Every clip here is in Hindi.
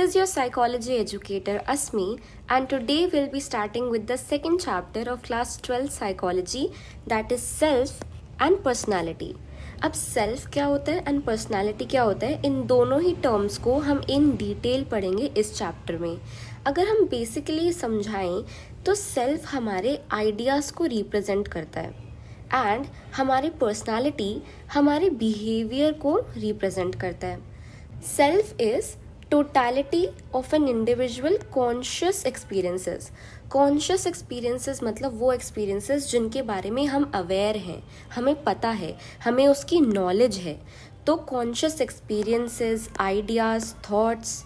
This is your psychology educator Asmi, and today we'll be starting with the second chapter of class 12 psychology, that is self and personality. अब सेल्फ क्या होता है एंड पर्सनालिटी क्या होता है, इन दोनों ही टर्म्स को हम इन डिटेल पढ़ेंगे इस चैप्टर में. अगर हम बेसिकली समझाएं तो सेल्फ हमारे आइडियाज़ को रिप्रेजेंट करता है एंड हमारी पर्सनालिटी हमारे बिहेवियर को रिप्रेजेंट करता है. Self is totality of an individual conscious experiences. Conscious experiences मतलब वो एक्सपीरियंसेस जिनके बारे में हम अवेयर हैं, हमें पता है, हमें उसकी नॉलेज है. तो conscious experiences, ideas, thoughts,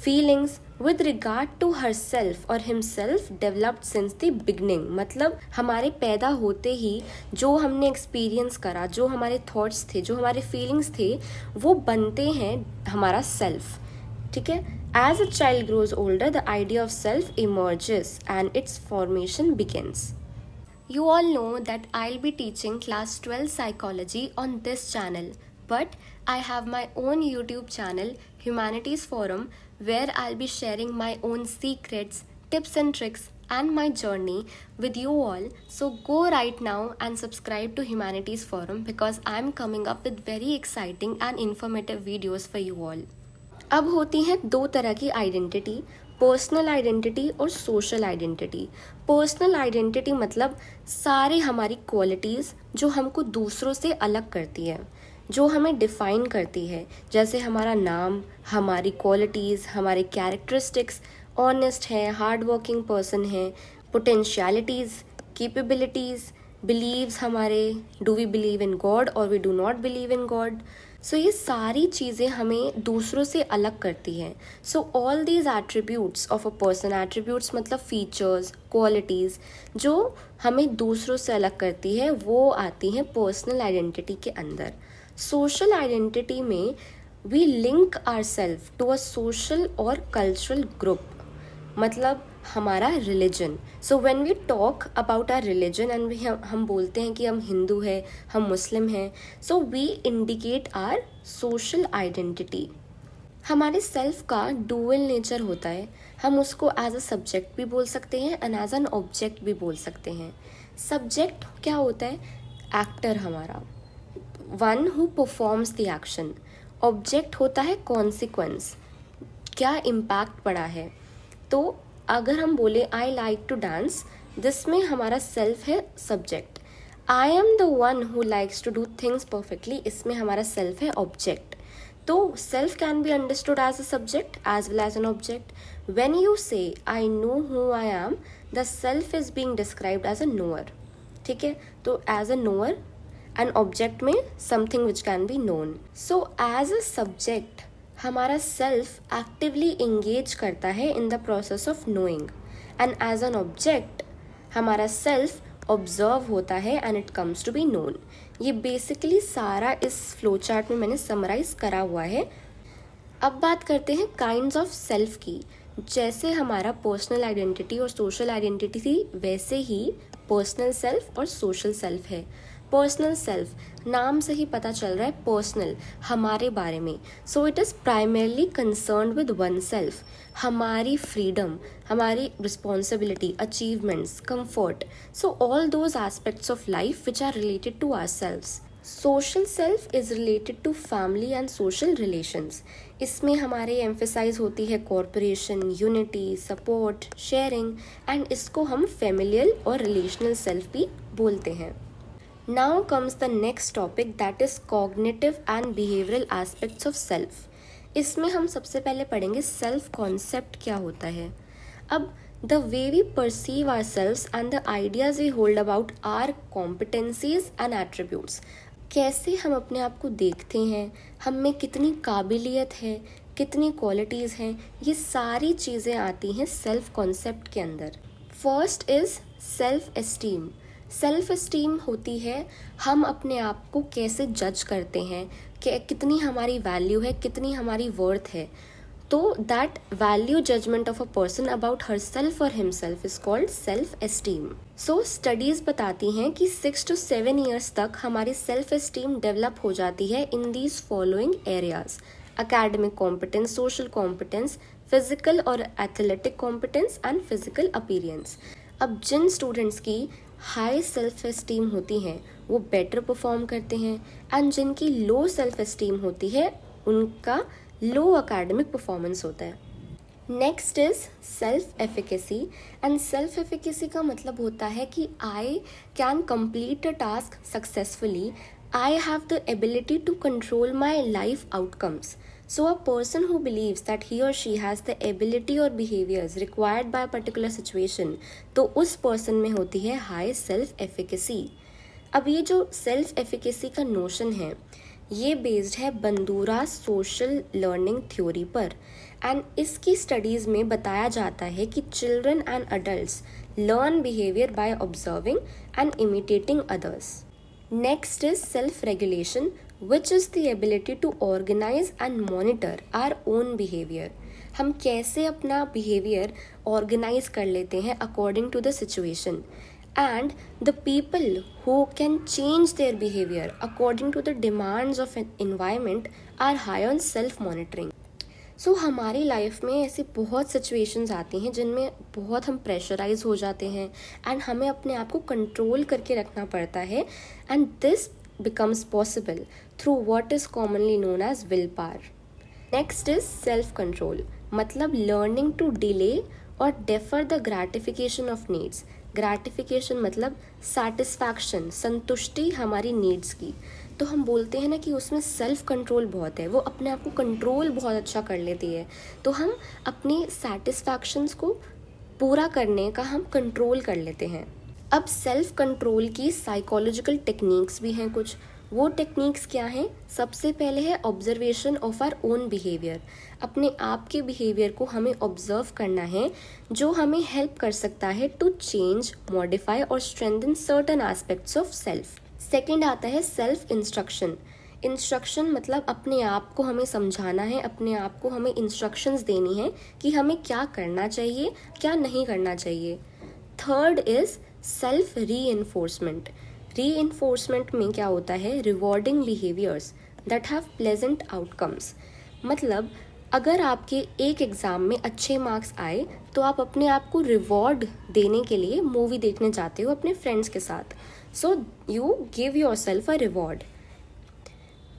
feelings with regard to her self और himself developed since the beginning. मतलब हमारे पैदा होते ही जो हमने एक्सपीरियंस करा, जो हमारे थॉट्स थे, जो हमारे फीलिंग्स थे, वो बनते हैं हमारा सेल्फ. ठीक है. As a child grows older the idea of self emerges and its formation begins. You all know that I'll be teaching class 12 psychology on this channel, but I have my own YouTube channel, Humanities Forum, where I'll be sharing my own secrets, tips and tricks and my journey with you all. So go right now and subscribe to Humanities Forum because I'm coming up with very exciting and informative videos for you all. अब होती हैं दो तरह की आइडेंटिटी, पर्सनल आइडेंटिटी और सोशल आइडेंटिटी. पर्सनल आइडेंटिटी मतलब सारे हमारी क्वालिटीज़ जो हमको दूसरों से अलग करती है, जो हमें डिफ़ाइन करती है, जैसे हमारा नाम, हमारी क्वालिटीज़, हमारे कैरेक्टरिस्टिक्स, ऑनेस्ट है, हार्ड वर्किंग पर्सन है, पोटेंशियलिटीज़, कैपेबिलिटीज़, बिलीव्स हमारे, do we believe in God और we do not believe in God. So ये सारी चीज़ें हमें दूसरों से अलग करती हैं. So all these attributes of a person, attributes मतलब फीचर्स, क्वालिटीज़ जो हमें दूसरों से अलग करती है, वो आती हैं पर्सनल आइडेंटिटी के अंदर. सोशल आइडेंटिटी में we link our self to a social और कल्चरल ग्रुप. मतलब हमारा religion. So when we talk about our religion and हम बोलते हैं कि हम हिंदू हैं, हम मुस्लिम हैं, so we indicate our social identity. हमारे सेल्फ का डुअल नेचर होता है. हम उसको एज अ सब्जेक्ट भी बोल सकते हैं एंड एज एन ऑब्जेक्ट भी बोल सकते हैं. सब्जेक्ट क्या होता है? एक्टर हमारा, one who performs the action. Object होता है कॉन्सिक्वेंस, क्या इम्पैक्ट पड़ा है. तो अगर हम बोले आई लाइक टू डांस, जिसमें हमारा सेल्फ है subject. I am the one who likes to do things perfectly, इसमें हमारा सेल्फ है ऑब्जेक्ट. तो self can be understood as a subject as well as an object. When you say I know who I am, the self is being described as a knower. ठीक है. तो as a knower and object में something which can be known. So as a subject हमारा सेल्फ एक्टिवली इंगेज करता है in the process of knowing and as an object हमारा सेल्फ ऑब्जर्व होता है and it comes to be known. ये बेसिकली सारा इस फ्लो चार्ट में मैंने समराइज करा हुआ है. अब बात करते हैं काइंड्स ऑफ सेल्फ की. जैसे हमारा पर्सनल आइडेंटिटी और सोशल आइडेंटिटी थी, वैसे ही पर्सनल सेल्फ और सोशल सेल्फ है. पर्सनल सेल्फ, नाम से ही पता चल रहा है पर्सनल, हमारे बारे में. So it is primarily concerned with oneself. हमारी फ्रीडम, हमारी responsibility, achievements, comfort, so all those aspects of life which are related to ourselves. Social self is related to family and social relations. इसमें हमारे एम्फेसाइज होती है cooperation, unity, support, sharing, and इसको हम फेमिलियल और रिलेशनल सेल्फ भी बोलते हैं. Now comes the next topic, that is cognitive and behavioral aspects of self. इसमें हम सबसे पहले पढ़ेंगे सेल्फ कॉन्सेप्ट क्या होता है. अब the way we perceive ourselves and the ideas we hold about our competencies and attributes. कैसे हम अपने आप को देखते हैं, हम में कितनी काबिलियत है, कितनी क्वालिटीज़ हैं, ये सारी चीज़ें आती हैं सेल्फ कॉन्सेप्ट के अंदर. First is self esteem. Self esteem होती है हम अपने आप को कैसे जज करते हैं, कि कितनी हमारी वैल्यू है, कितनी हमारी वर्थ है. तो that value judgement of a person about her self और himself is called self esteem. So studies बताती हैं कि 6 to 7 ईयर्स तक हमारी सेल्फ एस्टीम डेवलप हो जाती है in these following areas: academic competence, social competence, physical और athletic competence and physical appearance. अब जिन स्टूडेंट्स की हाई सेल्फ एस्टीम होती हैं वो बेटर परफॉर्म करते हैं, एंड जिनकी लो सेल्फ एस्टीम होती है उनका लो एकेडमिक परफॉर्मेंस होता है। Next is self efficacy, and self efficacy का मतलब होता है कि I can complete a task successfully, I have the ability to control my life outcomes. So a person who believes that he or she has the ability or behaviors required by a particular situation, तो उस person में होती है high self efficacy. अब ये जो self efficacy का notion है ये बेस्ड है बंदूरा सोशल लर्निंग थ्योरी पर, एंड इसकी स्टडीज़ में बताया जाता है कि children and adults learn behaviour by observing and imitating others. Next is self-regulation, which is the ability to organize and monitor our own behavior. हम कैसे अपना behavior organize कर लेते हैं according to the situation, and the people who can change their behavior according to the demands of an environment are high on self-monitoring. सो हमारी लाइफ में ऐसी बहुत सिचुएशंस आती हैं जिनमें बहुत हम प्रेशराइज हो जाते हैं एंड हमें अपने आप को कंट्रोल करके रखना पड़ता है, and this becomes possible through what is commonly known as willpower. Next is self control, मतलब लर्निंग टू डिले और defer the gratification of needs. Gratification मतलब सेटिस्फैक्शन, संतुष्टि हमारी नीड्स की। तो हम बोलते हैं ना कि उसमें सेल्फ कंट्रोल बहुत है, वो अपने आप को कंट्रोल बहुत अच्छा कर लेती है, तो हम अपनी सेटिस्फैक्शंस को पूरा करने का हम कंट्रोल कर लेते हैं। अब सेल्फ कंट्रोल की साइकोलॉजिकल टेक्निक्स भी हैं कुछ। वो टेक्निक्स क्या हैं? सबसे पहले है observation of our own behaviour. अपने आप के बिहेवियर को हमें ऑब्जर्व करना है, जो हमें हेल्प कर सकता है टू चेंज, मॉडिफाई और strengthen certain aspects of self. Second आता है सेल्फ इंस्ट्रक्शन। इंस्ट्रक्शन मतलब अपने आप को हमें समझाना है, अपने आप को हमें इंस्ट्रक्शंस देनी है कि हमें क्या करना चाहिए, क्या नहीं करना चाहिए। Third is self reinforcement. Reinforcement में क्या होता है? Rewarding behaviours that have pleasant outcomes. मतलब अगर आपके एक एग्ज़ाम में अच्छे मार्क्स आए तो आप अपने आप को रिवॉर्ड देने के लिए मूवी देखने जाते हो अपने फ्रेंड्स के साथ, so you give your self a reward.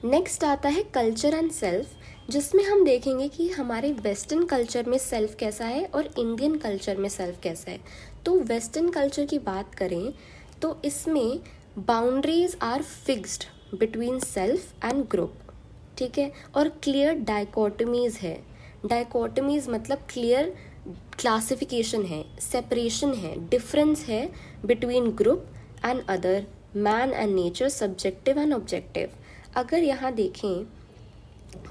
Next आता है कल्चर एंड सेल्फ, जिसमें हम देखेंगे कि हमारे वेस्टर्न कल्चर में सेल्फ कैसा है और इंडियन कल्चर में सेल्फ कैसा है। तो वेस्टर्न कल्चर की बात करें तो इसमें boundaries are fixed between self and group, ठीक है, और क्लियर डाइकोटमीज है। डाइकोटमीज मतलब क्लियर क्लासिफिकेशन है, सेपरेशन है, डिफरेंस है between group and other, man and nature, subjective and objective. अगर यहाँ देखें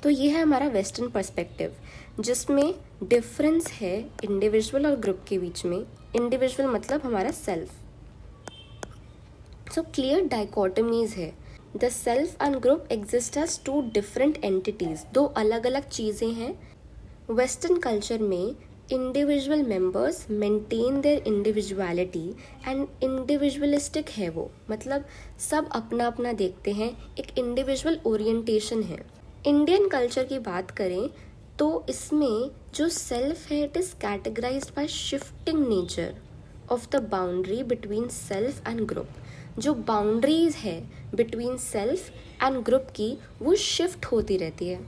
तो ये है हमारा वेस्टर्न पर्सपेक्टिव, जिसमें डिफरेंस है इंडिविजुअल और ग्रुप के बीच में। इंडिविजुअल मतलब हमारा सेल्फ, सो क्लियर डाइकोटमीज है। The self and group exist as two different entities, दो अलग अलग चीज़ें हैं। वेस्टर्न कल्चर में individual members maintain their individuality and individualistic है वो, मतलब सब अपना अपना देखते हैं, एक इंडिविजुअल ओरिएंटेशन है। इंडियन कल्चर की बात करें तो इसमें जो सेल्फ है it is categorised by shifting nature of the boundary between self and group. जो बाउंड्रीज है बिटवीन सेल्फ एंड ग्रुप की वो शिफ्ट होती रहती है।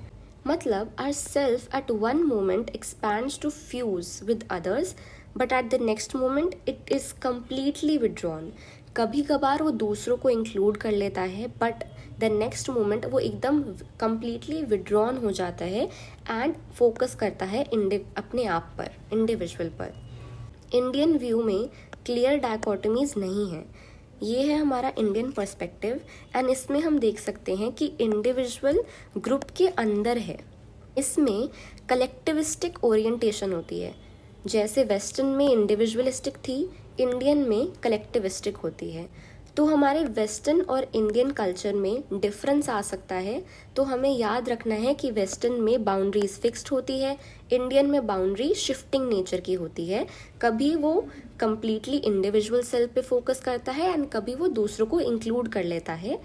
मतलब our self at one moment expands to fuse with others, but at the next moment it is completely withdrawn. कभी कभार वो दूसरों को इंक्लूड कर लेता है, बट द नेक्स्ट मोमेंट वो एकदम कम्प्लीटली विड्रॉन हो जाता है एंड फोकस करता है अपने आप पर, इंडिविजुअल पर। इंडियन व्यू में क्लियर डायकोटमीज नहीं है। ये है हमारा इंडियन पर्सपेक्टिव, एंड इसमें हम देख सकते हैं कि इंडिविजुअल ग्रुप के अंदर है। इसमें कलेक्टिविस्टिक ओरिएंटेशन होती है। जैसे वेस्टर्न में इंडिविजुअलिस्टिक थी, इंडियन में कलेक्टिविस्टिक होती है। तो हमारे वेस्टर्न और इंडियन कल्चर में डिफरेंस आ सकता है, तो हमें याद रखना है कि वेस्टर्न में बाउंड्रीज फिक्स्ड होती है, इंडियन में बाउंड्री शिफ्टिंग नेचर की होती है। कभी वो कम्प्लीटली इंडिविजुअल सेल्फ पे फोकस करता है एंड कभी वो दूसरों को इंक्लूड कर लेता है।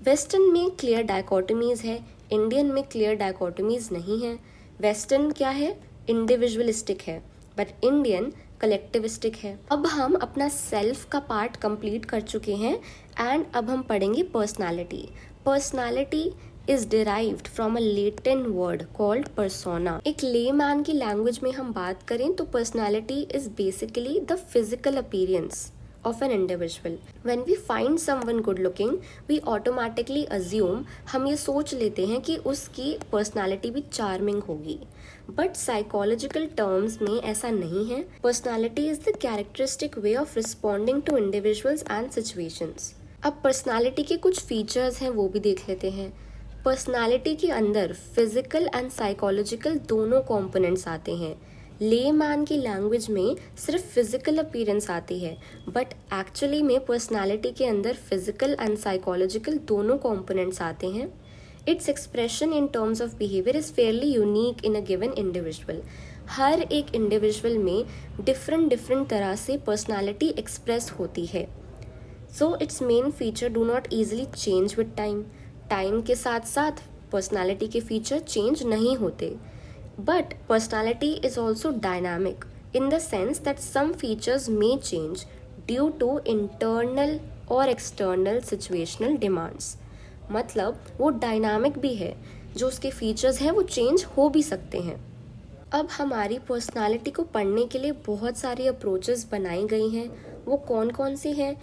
वेस्टर्न में क्लियर डायकोटमीज है, इंडियन में क्लियर डायकोटमीज नहीं है। वेस्टर्न क्या है? इंडिविजुअलिस्टिक है, बट इंडियन कलेक्टिविस्टिक है। अब हम अपना सेल्फ का पार्ट कंप्लीट कर चुके हैं एंड अब हम पढ़ेंगे personality. Personality is derived from a Latin word called persona। एक लेमैन की लैंग्वेज में हम बात करें तो personality is basically the physical appearance of an individual. When we find someone good looking, we automatically assume, हम ये सोच लेते हैं कि उसकी पर्सनालिटी भी चार्मिंग होगी, बट साइकोलॉजिकल टर्म्स में ऐसा नहीं है। Personality is the characteristic way of responding to individuals and situations. अब पर्सनालिटी के कुछ फीचर्स हैं वो भी देख लेते हैं। पर्सनालिटी के अंदर फिजिकल एंड साइकोलॉजिकल दोनों कंपोनेंट्स आते हैं। लेमैन की लैंग्वेज में सिर्फ फिजिकल अपीयरेंस आती है, बट एक्चुअली में पर्सनालिटी के अंदर फिजिकल एंड साइकोलॉजिकल दोनों कंपोनेंट्स आते हैं। Its expression in terms of behaviour is fairly unique in a given individual. हर एक इंडिविजुअल में डिफरेंट तरह से पर्सनालिटी एक्सप्रेस होती है। So it's main feature do not easily change with time. Time के साथ साथ पर्सनालिटी के फीचर चेंज नहीं होते। But personality is also dynamic in the sense that some features may change due to internal or external situational demands। मतलब वो डायनामिक भी है, जो उसके फीचर्स हैं वो चेंज हो भी सकते हैं। अब हमारी पर्सनालिटी को पढ़ने के लिए बहुत सारी अप्रोचेस बनाई गई हैं। वो कौन कौन सी हैं?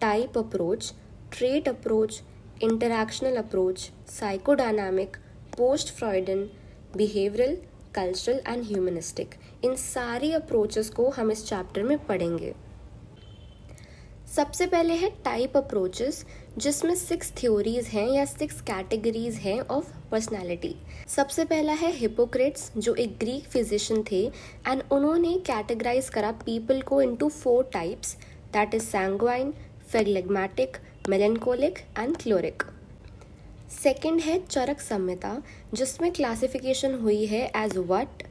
Type approach, trait approach, interactional approach, psychodynamic, post Freudian, behavioural, cultural and humanistic. इन सारी अप्रोचेस को हम इस चैप्टर में पढ़ेंगे। सबसे पहले है टाइप अप्रोचेस, जिसमें 6 थ्योरीज हैं या 6 कैटेगरीज हैं ऑफ पर्सनालिटी। सबसे पहला है हिपोक्रेट्स, जो एक ग्रीक फिजिशियन थे एंड उन्होंने कैटेगराइज करा पीपल को into 4 types, that is sanguine, phlegmatic, melancholic and choleric. Second है चरक संहिता, जिसमें क्लासिफिकेशन हुई है as vata,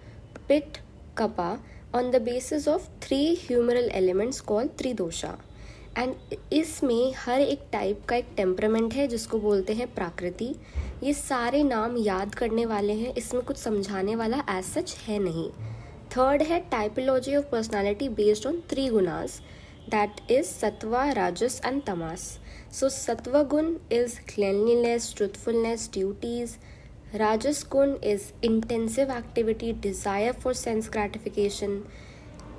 pitta, kapha on the basis of 3 humoral elements called tridosha. And इसमें हर एक टाइप का एक टेम्परामेंट है जिसको बोलते हैं प्राकृति। ये सारे नाम याद करने वाले हैं, इसमें कुछ समझाने वाला एज सच है नहीं। थर्ड है typology of personality based on 3 gunas, that is sattva, rajas and tamas. So sattva gun is cleanliness, truthfulness, duties. Rajas gun is intensive activity, desire for sense gratification.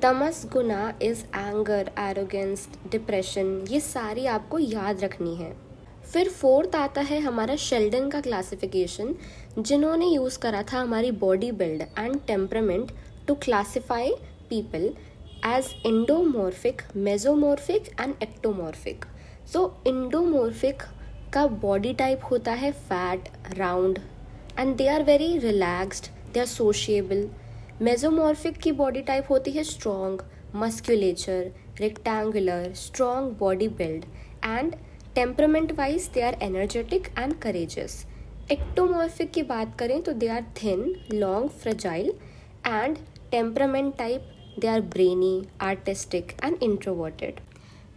Tamas guna is anger, arrogance, depression. ये सारी आपको याद रखनी है। फिर फोर्थ आता है हमारा शेल्डन का क्लासिफिकेशन, जिन्होंने यूज़ करा था हमारी body build and temperament to classify people as endomorphic, mesomorphic and ectomorphic। So endomorphic का body type होता है fat, round and they are very relaxed, they are sociable। mesomorphic की body type होती है strong, musculature, rectangular, strong body build and temperament wise they are energetic and courageous। ectomorphic की बात करें तो they are thin, long, fragile and temperament type they are brainy, artistic and introverted।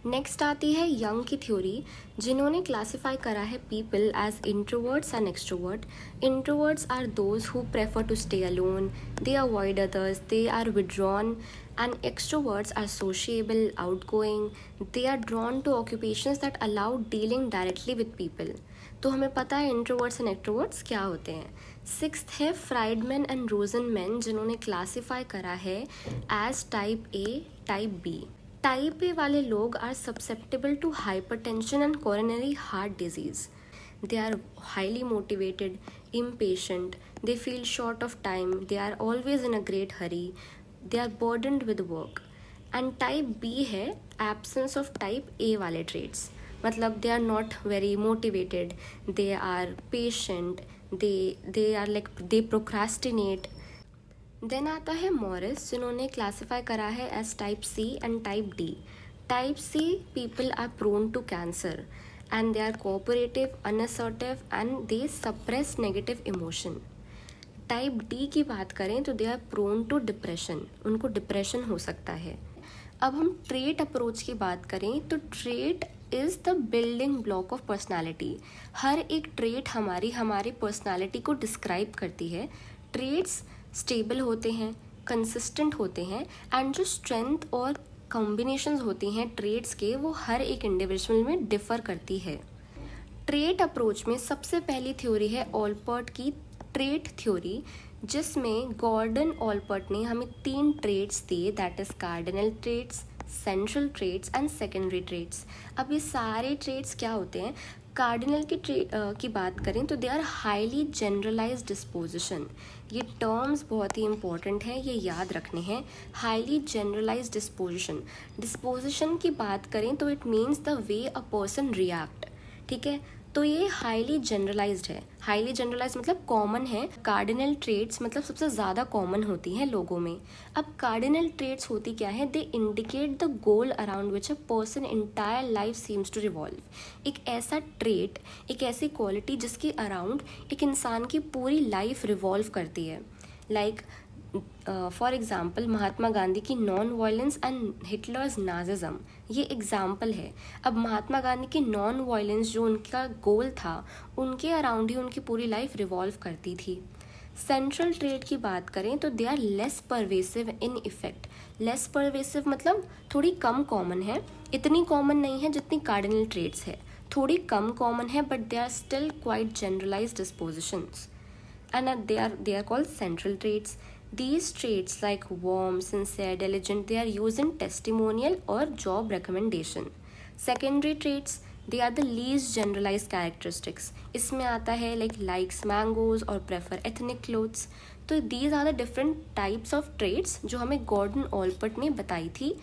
Next आती है यंग की थ्योरी, जिन्होंने क्लासिफाई करा है people as introverts and extrovert. Introverts are those who prefer to stay alone, they avoid others, they are withdrawn and extroverts are sociable, outgoing, they are drawn to occupations that allow dealing directly with people. तो हमें पता है इंट्रोवर्ट्स एंड एक्सट्रोवर्ट्स क्या होते हैं। सिक्स्थ है फ्राइडमैन एंड रोजनमैन, जिन्होंने क्लासिफाई करा है as type A, type B. Type A वाले लोग are susceptible to hypertension and coronary heart disease. They are highly motivated, impatient, they feel short of time, they are always in a great hurry, they are burdened with work। And type B है एब्सेंस ऑफ टाइप ए वाले ट्रेड्स, मतलब they are not very motivated, they are patient, they are like they procrastinate. Then आता है मॉरिस, जिन्होंने क्लासिफाई करा है as type C and type D. Type C people are prone to cancer and they are cooperative, unassertive and they suppress negative emotion. Type D की बात करें तो they are prone to depression, उनको डिप्रेशन हो सकता है। अब हम ट्रेट अप्रोच की बात करें तो trait is the building block of personality. हर एक ट्रेट हमारी पर्सनालिटी को डिस्क्राइब करती है। ट्रेट्स स्टेबल होते हैं, कंसिस्टेंट होते हैं एंड जो स्ट्रेंथ और कॉम्बिनेशंस होती हैं ट्रेड्स के वो हर एक इंडिविजुअल में डिफ़र करती है। ट्रेट अप्रोच में सबसे पहली थ्योरी है ऑलपर्ट की ट्रेट थ्योरी, जिसमें गॉर्डन ऑलपर्ट ने हमें 3 ट्रेट्स दिए, that is cardinal traits, central traits and secondary traits. अब ये सारे ट्रेट्स क्या होते हैं? कार्डिनल की बात करें तो they are highly generalised dispositions. ये टर्म्स बहुत ही इंपॉर्टेंट है, ये याद रखने हैं। हाईली जनरलाइज्ड डिस्पोजिशन की बात करें तो it means the way a person react, ठीक है। तो ये हाईली जनरलाइज्ड है। हाईली जनरलाइज्ड मतलब कॉमन है। कार्डिनल ट्रेट्स मतलब सबसे ज़्यादा कॉमन होती हैं लोगों में। अब कार्डिनल ट्रेट्स होती क्या है? They indicate the goal around which a person entire life seems to revolve. एक ऐसा ट्रेट, एक ऐसी क्वालिटी जिसके अराउंड एक इंसान की पूरी लाइफ रिवॉल्व करती है। Like for example Mahatma Gandhi की non violence and Hitler's Nazism, ये एग्जाम्पल है। अब महात्मा गांधी की नॉन वायलेंस जो उनका गोल था, उनके अराउंड ही उनकी पूरी लाइफ रिवॉल्व करती थी। सेंट्रल ट्रेट की बात करें तो they are less pervasive in effect. Less pervasive मतलब थोड़ी कम कॉमन है, इतनी कॉमन नहीं है जितनी कार्डिनल ट्रेट्स है, थोड़ी कम कॉमन है, but they are still quite generalised dispositions and they are called central traits. These traits like warm, sincere, diligent, they are used in testimonial or job recommendation. Secondary traits, they are the least generalized characteristics. इसमें आता है likes mangoes और prefer ethnic clothes. तो these are the different types of traits जो हमें गॉर्डन ऑलपर्ट ने बताई थी।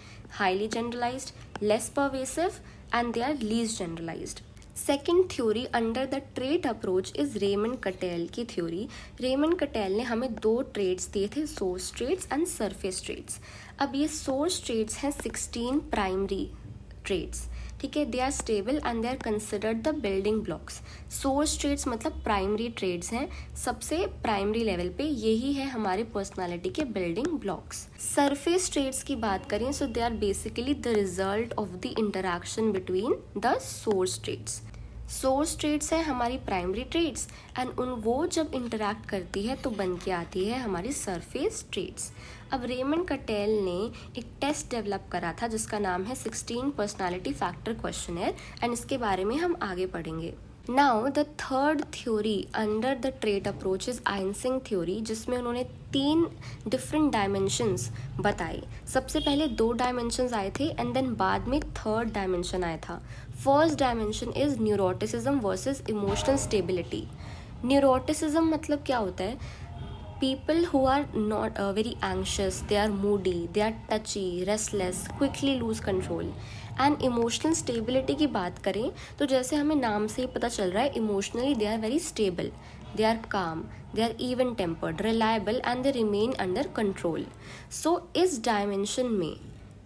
highly generalized, less pervasive and they are least generalized. Second theory under the trait approach is Raymond कटेल की थ्योरी। रेमंड कटेल ने हमें 2 ट्रेट्स दिए थे, source traits and surface traits. अब ये सोर्स ट्रेट्स हैं 16 प्राइमरी ट्रेट्स, ठीक है। They are stable and they are considered the building blocks. Source traits मतलब प्राइमरी ट्रेट्स हैं, सबसे प्राइमरी लेवल पे यही है हमारे पर्सनालिटी के बिल्डिंग ब्लॉक्स। सरफेस ट्रेट्स की बात करें so they are basically the result of the interaction between the source traits. Source traits है हमारी प्राइमरी ट्रेट्स एंड वो जब इंटरैक्ट करती है तो बन के आती है हमारी सरफेस ट्रेट्स। अब रेमंड कटेल ने एक टेस्ट डेवलप करा था जिसका नाम है 16 पर्सनालिटी फैक्टर क्वेश्चनर एंड इसके बारे में हम आगे पढ़ेंगे। Now the third theory under the trait approach is Eysenck theory, जिसमें उन्होंने 3 डिफरेंट डायमेंशंस बताए। सबसे पहले 2 डायमेंशंस आए थे एंड देन बाद में थर्ड डायमेंशन आया था। First dimension is neuroticism versus emotional stability. Neuroticism मतलब क्या होता है? People who are not very anxious, they are moody, they are touchy, restless, quickly lose control. And emotional stability की बात करें तो जैसे हमें नाम से ही पता चल रहा है, emotionally they are very stable, they are calm, they are even tempered, reliable and they remain under control. So इस dimension में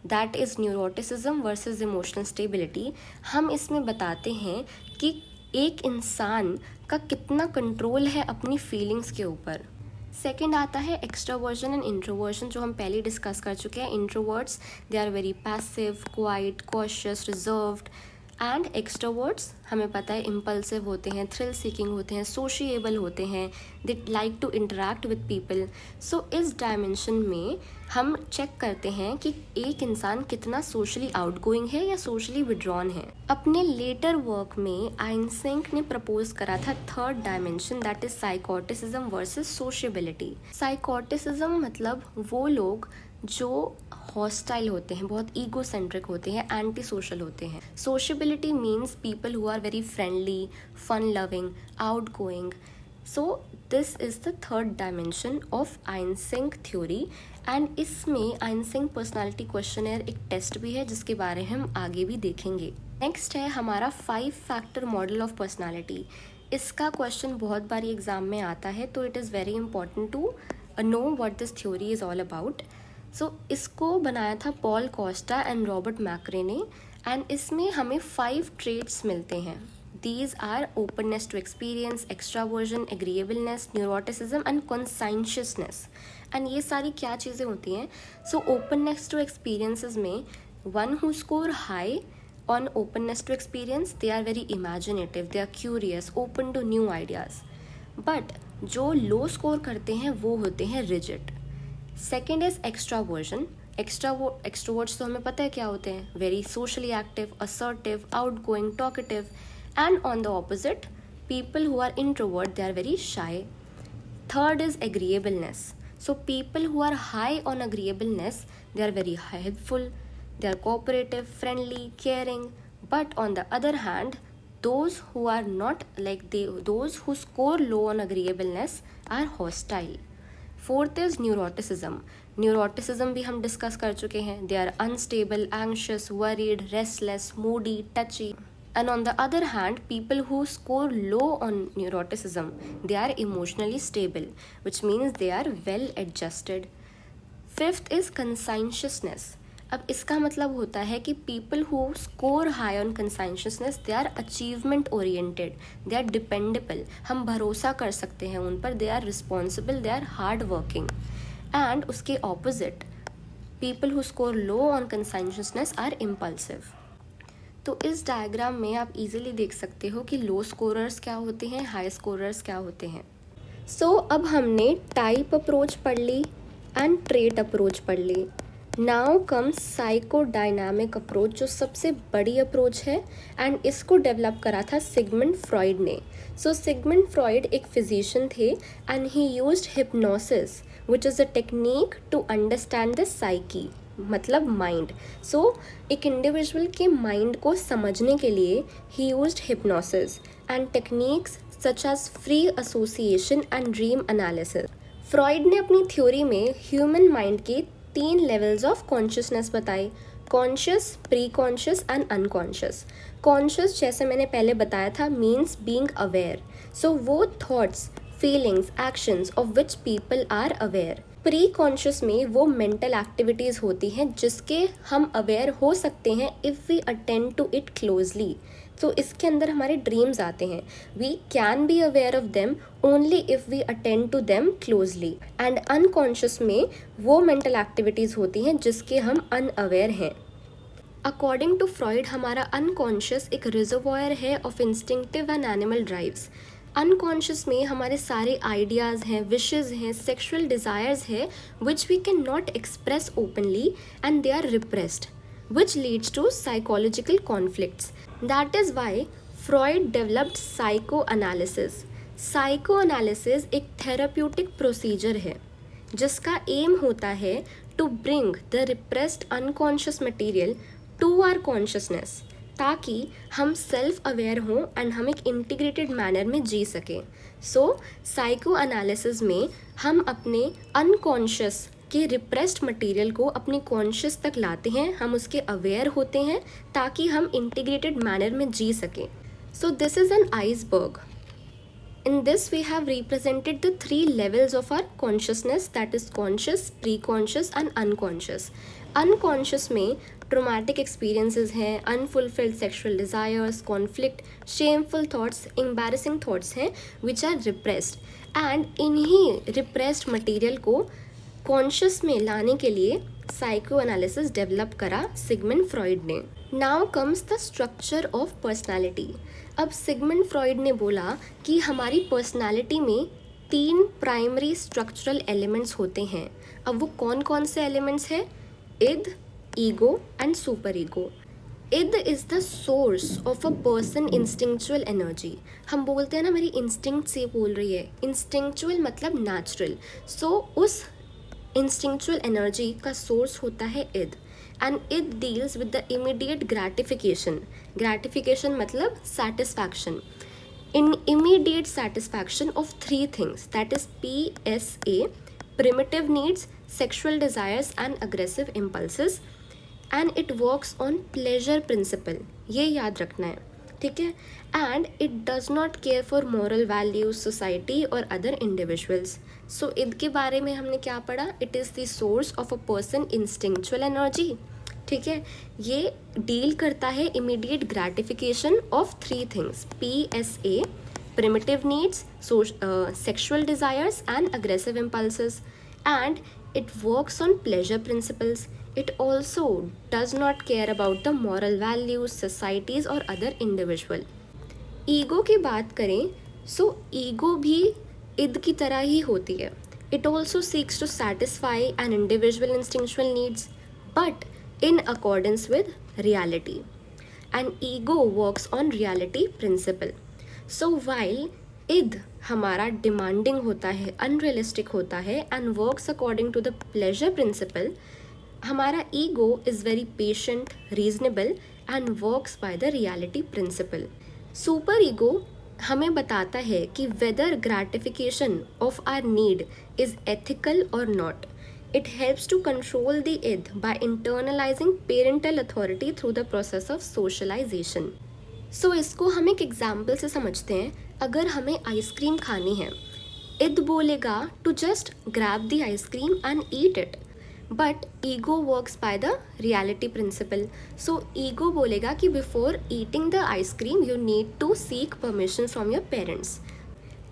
that is neuroticism versus emotional stability, हम इसमें बताते हैं कि एक इंसान का कितना कंट्रोल है अपनी फीलिंग्स के ऊपर। सेकेंड आता है एक्सट्रावर्जन एंड इंट्रोवर्जन, जो हम पहले डिस्कस कर चुके हैं। Introverts they are very passive, quiet, cautious, reserved and extroverts हमें पता है इम्पल्सिव होते हैं, थ्रिल सीकिंग होते हैं, सोशिएबल होते हैं, they like to interact with people. So इस डायमेंशन में हम चेक करते हैं कि एक इंसान कितना सोशली आउटगोइंग है या सोशली विड्रॉन है। अपने लेटर वर्क में आइंसिंक ने प्रपोज करा था third dimension, that is साइकोटिसिज्म versus sociability. साइकोटिसिज्म मतलब वो लोग जो हॉस्टाइल होते हैं, बहुत ईगो सेंट्रिक होते हैं, एंटी सोशल होते हैं। Sociability means people who are very friendly, fun loving, outgoing. So this is the third dimension of Eysenck theory and इसमें आइंसिंक पर्सनालिटी क्वेश्चनर एक टेस्ट भी है जिसके बारे में हम आगे भी देखेंगे। नेक्स्ट है हमारा 5 फैक्टर मॉडल ऑफ पर्सनालिटी। इसका क्वेश्चन बहुत बार एग्जाम में आता है, तो it is very important to know what this theory is all about. So इसको बनाया था Paul Costa and Robert McCrae ने एंड इसमें हमें 5 ट्रेट्स मिलते हैं। These are openness to experience, extraversion, agreeableness, neuroticism and conscientiousness. And ये सारी क्या चीज़ें होती हैं? सो ओपननेस टू एक्सपीरियंसेस में one who score high on openness to experience, they are very imaginative, they are curious, open to new ideas. But जो लो स्कोर करते हैं वो होते हैं rigid. Second is extraversion. Extroverts तो हमें पता है क्या होते हैं, very socially active, assertive, outgoing, talkative. And on the opposite, people who are introvert, they are very shy. Third is agreeableness. So people who are high on agreeableness, they are very helpful, they are cooperative, friendly, caring. But on the other hand, those who are not like those who score low on agreeableness are hostile. Fourth is neuroticism. Neuroticism भी हम डिस्कस कर चुके हैं. They are unstable, anxious, worried, restless, moody, touchy. And on the other hand, people who score low on neuroticism, they are emotionally stable, which means they are well adjusted. Fifth is conscientiousness. अब इसका मतलब होता है कि people who score high on conscientiousness, they are achievement oriented, they are dependable. हम भरोसा कर सकते हैं उन पर. They are responsible, they are hard working. And उसके opposite, people who score low on conscientiousness are impulsive. तो इस डायग्राम में आप इजीली देख सकते हो कि लो स्कोरर्स क्या होते हैं, हाई स्कोरर्स क्या होते हैं. सो अब हमने टाइप अप्रोच पढ़ ली एंड ट्रेट अप्रोच पढ़ ली. नाउ कम्स साइकोडायनामिक अप्रोच, जो सबसे बड़ी अप्रोच है एंड इसको डेवलप करा था सिगमंड फ्रॉइड ने. सो सिगमंड फ्रॉइड एक फिजिशियन थे and he used hypnosis which is a technique to understand the psyche, मतलब माइंड. सो एक इंडिविजुअल के माइंड को समझने के लिए he used hypnosis and techniques such as free association and dream analysis. Freud ने अपनी थ्योरी में ह्यूमन माइंड के 3 लेवल्स ऑफ कॉन्शियसनेस बताए, conscious, preconscious and unconscious. Conscious जैसे मैंने पहले बताया था मीन्स बीइंग अवेयर. सो वो thoughts, feelings, actions of which people are aware. Preconscious में वो मेंटल एक्टिविटीज़ होती हैं जिसके हम अवेयर हो सकते हैं if we attend to it closely. तो इसके अंदर हमारे ड्रीम्स आते हैं. We can be aware of them only if we attend to them closely. And unconscious में वो मेंटल एक्टिविटीज़ होती हैं जिसके हम अनअवेयर हैं. अकॉर्डिंग टू फ्रॉइड, हमारा अनकॉन्शियस एक रिजर्वॉयर है of instinctive and animal drives. Unconscious में हमारे सारे आइडियाज़ हैं, विशेज़ हैं, सेक्शुअल डिज़ायर्स हैं which we can not express openly and they are repressed, which leads to psychological conflicts. That is why Freud developed psychoanalysis. Psychoanalysis एक therapeutic procedure है जिसका aim होता है to bring the repressed unconscious material to our consciousness, ताकि हम सेल्फ अवेयर हों एंड हम एक इंटीग्रेटेड मैनर में जी सकें. सो साइको एनालिसिस में हम अपने अनकॉन्शियस के रिप्रेस्ड मटेरियल को अपनी कॉन्शियस तक लाते हैं, हम उसके अवेयर होते हैं ताकि हम इंटीग्रेटेड मैनर में जी सकें. So this is an iceberg. In this we have represented the 3 levels of our consciousness, that is conscious, pre-conscious and unconscious. Unconscious में traumatic experiences हैं, unfulfilled sexual desires, conflict, shameful thoughts, embarrassing thoughts हैं which are repressed. And इन्हीं repressed material को conscious में लाने के लिए psychoanalysis डेवलप करा सिगमंड फ्रॉइड ने. Now comes the structure of personality. अब सिगमंड फ्रॉइड ने बोला कि हमारी पर्सनैलिटी में 3 प्राइमरी स्ट्रक्चरल एलिमेंट्स होते हैं. अब वो कौन कौन से एलिमेंट्स हैं? Id, ego and superego. Id is the source of a person instinctual energy. हम बोलते हैं ना मेरी इंस्टिंक्ट से बोल रही है. इंस्टिंक्चुअल मतलब नेचुरल. सो उस इंस्टिंक्चुअल एनर्जी का सोर्स होता है इद. and it deals with the immediate gratification. Gratification मतलब satisfaction. In immediate satisfaction of 3 things, that is PSA, primitive needs, sexual desires and aggressive impulses, and it works on pleasure principle. ये याद रखना है, ठीक है. And it does not care for moral values, society or other individuals. So id के बारे में हमने क्या पढ़ा? It is the source of a person instinctual energy. ठीक है, ये डील करता है immediate gratification of 3 things, PSA, primitive needs, sexual desires and aggressive impulses, and it works on pleasure principles. It also does not care about the moral values, societies or other individual. Ego की बात करें, सो ईगो भी इद की तरह ही होती है. It also seeks to satisfy an individual instinctual needs, but in accordance with reality. And ego works on reality principle. So while id हमारा demanding होता है, unrealistic होता है and works according to the pleasure principle, हमारा ego is very patient, reasonable and works by the reality principle. Superego हमें बताता है कि whether gratification of our need is ethical और not. It helps to control the id by internalising parental authority through the process of socialisation. So इसको हम एक एग्जाम्पल से समझते हैं. अगर हमें आइसक्रीम खानी है, इद बोलेगा to just grab the ice cream and eat it, but ego works by the reality principle. So ego बोलेगा कि before eating the ice cream you need to seek permission from your parents.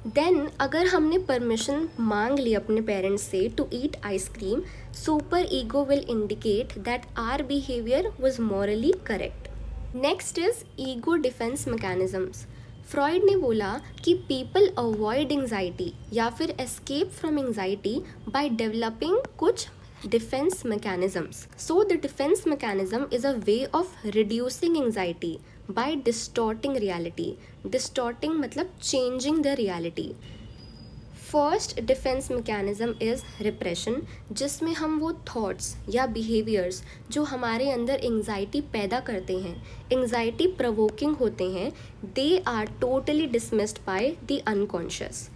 Then अगर हमने परमिशन मांग ली अपने पेरेंट्स से to eat ice cream, superego will indicate that our behaviour was morally correct. Next is ego defence mechanisms. Freud ने बोला कि पीपल अवॉइड एंजाइटी या फिर escape from anxiety by developing कुछ defense mechanisms. So the defense mechanism is a way of reducing anxiety by distorting reality. Distorting मतलब changing the reality. First defense mechanism is repression, जिसमें हम वो thoughts या behaviors जो हमारे अंदर anxiety पैदा करते हैं, anxiety provoking होते हैं, they are totally dismissed by the unconscious.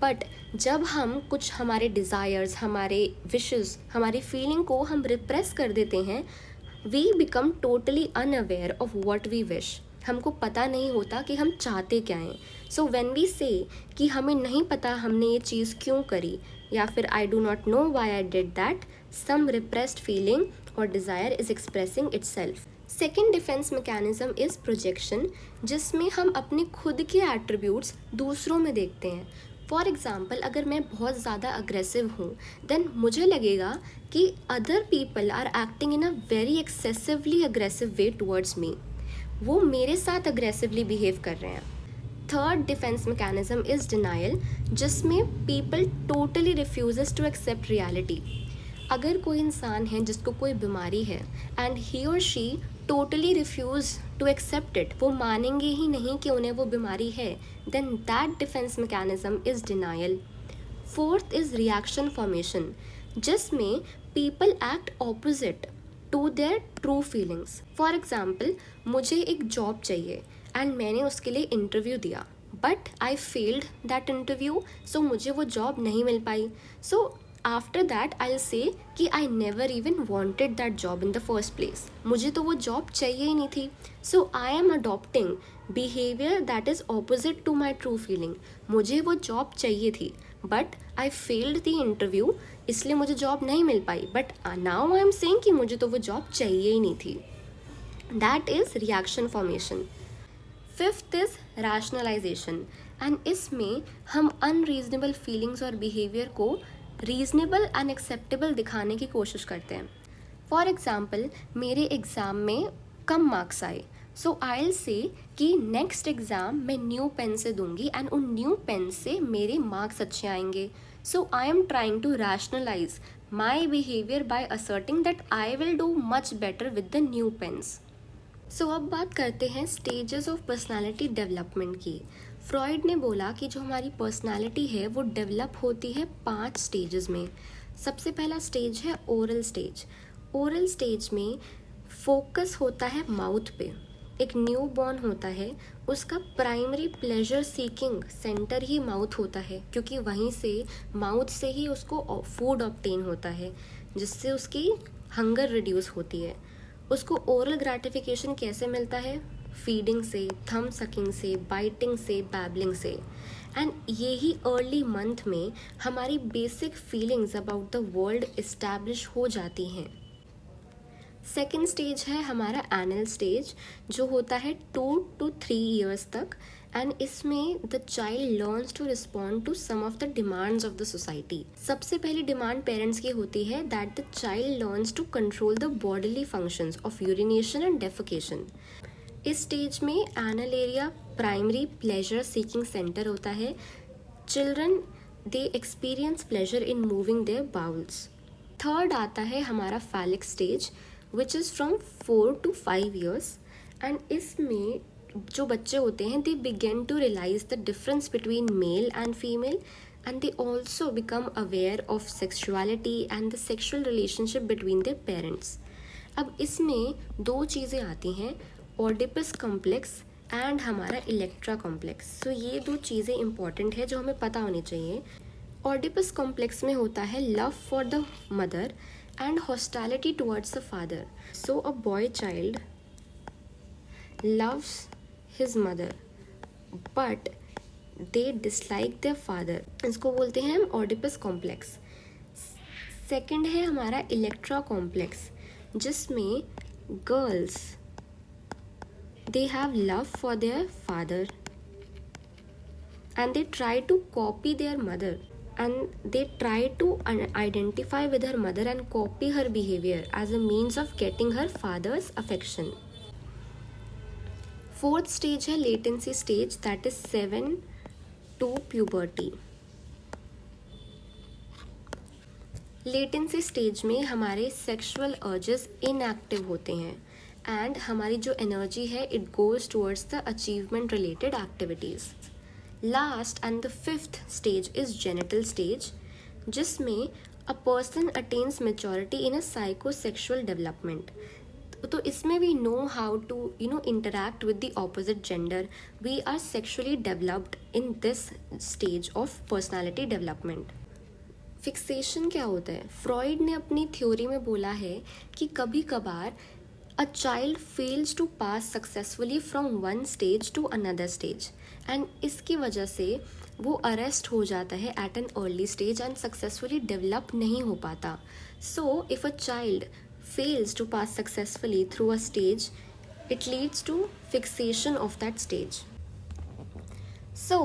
But जब हम कुछ हमारे डिज़ायर्स, हमारे विशेस, हमारी फीलिंग को हम रिप्रेस कर देते हैं, we become totally unaware of what we wish. हमको पता नहीं होता कि हम चाहते क्या हैं. सो व्हेन वी से कि हमें नहीं पता हमने ये चीज़ क्यों करी, या फिर I do not know why I did that, some repressed feeling और desire is expressing itself. Second defence mechanism is projection, जिसमें हम अपने खुद के एट्रीब्यूट्स दूसरों में देखते हैं. फॉर एग्ज़ाम्पल, अगर मैं बहुत ज़्यादा अग्रेसिव हूँ, देन मुझे लगेगा कि other people are acting in a very excessively aggressive way towards me. वो मेरे साथ अग्रेसिवली बिहेव कर रहे हैं. Third defence mechanism is denial, जिसमें people totally refuses to accept reality. अगर कोई इंसान है जिसको कोई बीमारी है एंड ही और she totally refuse to accept it, वो मानेंगे ही नहीं कि उन्हें वो बीमारी है, then that defence mechanism is denial. Fourth is reaction formation, जिसमें people act opposite to their true feelings. For example, मुझे एक जॉब चाहिए एंड मैंने उसके लिए इंटरव्यू दिया, but I failed that interview, so मुझे वो जॉब नहीं मिल पाई. So after that I say कि I never even wanted that job in the first place. मुझे तो वो जॉब चाहिए ही नहीं थी. So I am adopting behaviour that is opposite to my true feeling. मुझे वो जॉब चाहिए थी, but I failed the interview, इसलिए मुझे जॉब नहीं मिल पाई. But now I am saying कि मुझे तो वो जॉब चाहिए ही नहीं थी. That is reaction formation. Fifth is rationalisation, and इसमें हम अनरीजनेबल फीलिंग्स और बिहेवियर को रीजनेबल एंड एक्सेप्टेबल दिखाने की कोशिश करते हैं. फॉर एग्ज़ाम्पल, मेरे एग्ज़ाम में कम मार्क्स आए, सो आई विल से कि नेक्स्ट एग्ज़ाम मैं न्यू पेन से दूंगी एंड उन न्यू पेन से मेरे मार्क्स अच्छे आएंगे. So I am trying to rationalise my behaviour by asserting that I will do much better with the new pens. So अब बात करते हैं स्टेजेस ऑफ पर्सनालिटी डेवलपमेंट की. फ्रॉइड ने बोला कि जो हमारी पर्सनालिटी है वो डेवलप होती है 5 स्टेजेस में. सबसे पहला स्टेज है ओरल स्टेज. ओरल स्टेज में फोकस होता है माउथ पे. एक न्यू बॉर्न होता है, उसका प्राइमरी प्लेजर सीकिंग सेंटर ही माउथ होता है, क्योंकि वहीं से माउथ से ही उसको फूड ऑब्टेन होता है, जिससे उसकी हंगर रिड्यूस होती है. उसको ओरल ग्रेटिफिकेशन कैसे मिलता है? फीडिंग से, थम सकिंग से, बाइटिंग से, बैबलिंग से. एंड यही अर्ली मंथ में हमारी basic feelings about the world establish हो जाती हैं. सेकेंड स्टेज है हमारा एनल स्टेज, जो होता है 2 to 3 years तक. एंड इसमें the child learns to respond to some of the demands of the society. सबसे पहली डिमांड पेरेंट्स की होती है that the child learns to control the bodily functions of urination and defecation. इस स्टेज में anal area primary pleasure seeking centre होता है. Children they experience pleasure in moving their bowels. Third आता है हमारा phallic stage which is from 4 to 5 years, and इसमें जो बच्चे होते हैं they begin to realise the difference between male and female, and they also become aware of sexuality and the sexual relationship between their parents। अब इसमें दो चीज़ें आती हैं, ओडिपस कॉम्प्लेक्स एंड हमारा इलेक्ट्रा कॉम्प्लेक्स। सो ये दो चीज़ें इंपॉर्टेंट है जो हमें पता होनी चाहिए। ओडिपस कॉम्प्लेक्स में होता है love for the mother and hostility towards the father. So a boy child loves his mother but they dislike their father, इसको बोलते हैं हम ओडिपस कॉम्प्लेक्स। सेकंड है हमारा इलेक्ट्रा कॉम्प्लेक्स जिसमें girls they have love for their father and they try to copy their mother and they try to identify with her mother and copy her behavior as a means of getting her father's affection। Fourth stage है latency stage that is 7 to puberty। Latency stage में हमारे सेक्सुअल अर्जेस इनएक्टिव होते हैं एंड हमारी जो एनर्जी है it goes towards the achievement related activities. Last and the fifth stage is genital stage जिसमें a person attains maturity in a psychosexual development. तो इसमें we know how to interact with the opposite gender, we are sexually developed in this stage of personality development. Fixation क्या होता है? फ्रॉइड ने अपनी थ्योरी में बोला है कि कभी कभार a child fails to pass successfully from one stage to another stage and इसकी वजह से वो अरेस्ट हो जाता है at an early stage and successfully develop नहीं हो पाता। So if a child fails to pass successfully through a stage, it leads to fixation of that stage। So,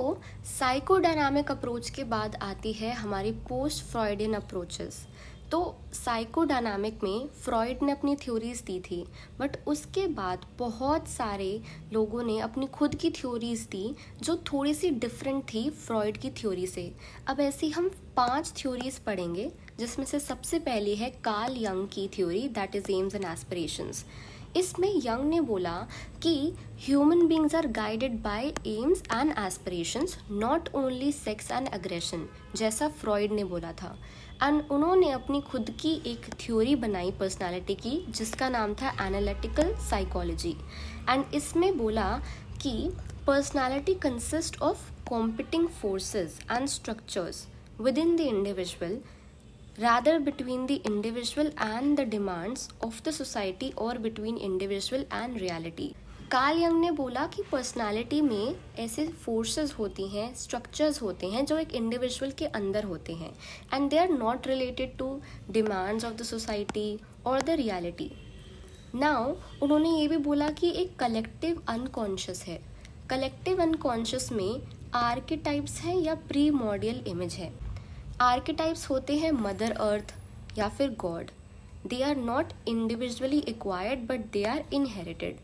psychodynamic approach के बाद आती है हमारी पोस्ट फ्रॉइडियन अप्रोचेस। तो साइकोडायनामिक में फ्रॉइड ने अपनी थ्योरीज दी थी बट उसके बाद बहुत सारे लोगों ने अपनी खुद की थ्योरीज दी जो थोड़ी सी डिफरेंट थी फ्रॉइड की थ्योरी से। अब ऐसी हम 5 थ्योरीज पढ़ेंगे जिसमें से सबसे पहली है कार्ल यंग की theory that is aims and aspirations. इसमें यंग ने बोला कि human beings are guided by aims and aspirations not only sex and aggression, जैसा फ्रॉइड ने बोला था। एंड उन्होंने अपनी खुद की एक थ्योरी बनाई पर्सनालिटी की जिसका नाम था एनालिटिकल साइकोलॉजी एंड इसमें बोला कि personality consist of competing forces and structures with in the individual rather between the individual and the demands of the society or between individual and reality। Carl Jung ने बोला कि पर्सनालिटी में ऐसे फोर्सेस होती हैं, स्ट्रक्चर्स होते हैं जो एक इंडिविजुअल के अंदर होते हैं and they are not related to demands of the society और द रियलिटी। नाउ उन्होंने ये भी बोला कि एक कलेक्टिव अनकॉन्शियस है। कलेक्टिव अनकॉन्शियस में आर्केटाइप्स हैं या प्रीमॉर्डियल इमेज है। आर्केटाइप्स होते हैं मदर अर्थ या फिर god. They are not individually acquired but they are inherited.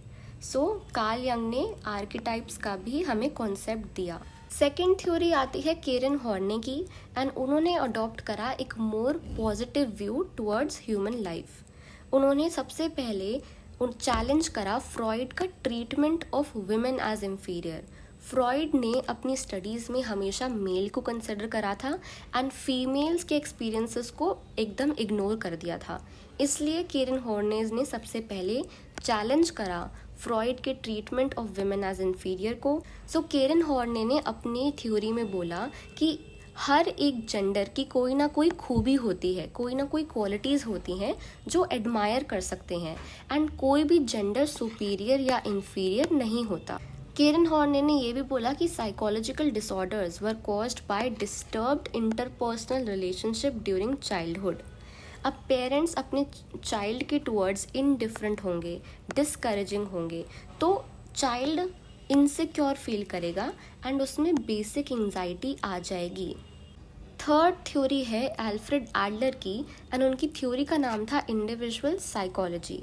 So Carl Jung ने आर्केटाइप्स का भी हमें कॉन्सेप्ट दिया। सेकेंड थ्योरी आती है केरन हॉर्ने की एंड उन्होंने अडॉप्ट करा एक more positive view towards human life. उन्होंने सबसे पहले चैलेंज करा फ्रॉइड का treatment of women as inferior. Freud ने अपनी स्टडीज़ में हमेशा मेल को कंसिडर करा था एंड फीमेल्स के एक्सपीरियंसेस को एकदम इग्नोर कर दिया था। इसलिए केरन हॉर्नेज ने सबसे पहले चैलेंज करा फ्रॉइड के treatment of women as inferior को। सो केरन हॉर्ने ने अपनी थ्योरी में बोला कि हर एक जेंडर की कोई ना कोई खूबी होती है, कोई ना कोई क्वालिटीज़ होती हैं जो एडमायर कर सकते हैं एंड कोई भी जेंडर सुपीरियर या इंफीरियर नहीं होता। केरन हॉर्ने ने यह भी बोला कि psychological disorders were caused by disturbed interpersonal relationship during childhood. अब पेरेंट्स अपने चाइल्ड के टुवर्ड्स इनडिफरेंट होंगे, डिस्करेजिंग होंगे, तो चाइल्ड इनसिक्योर फील करेगा एंड उसमें बेसिक एंजाइटी आ जाएगी। थर्ड थ्योरी है एल्फ्रेड एडलर की एंड उनकी थ्योरी का नाम था इंडिविजुअल साइकोलॉजी।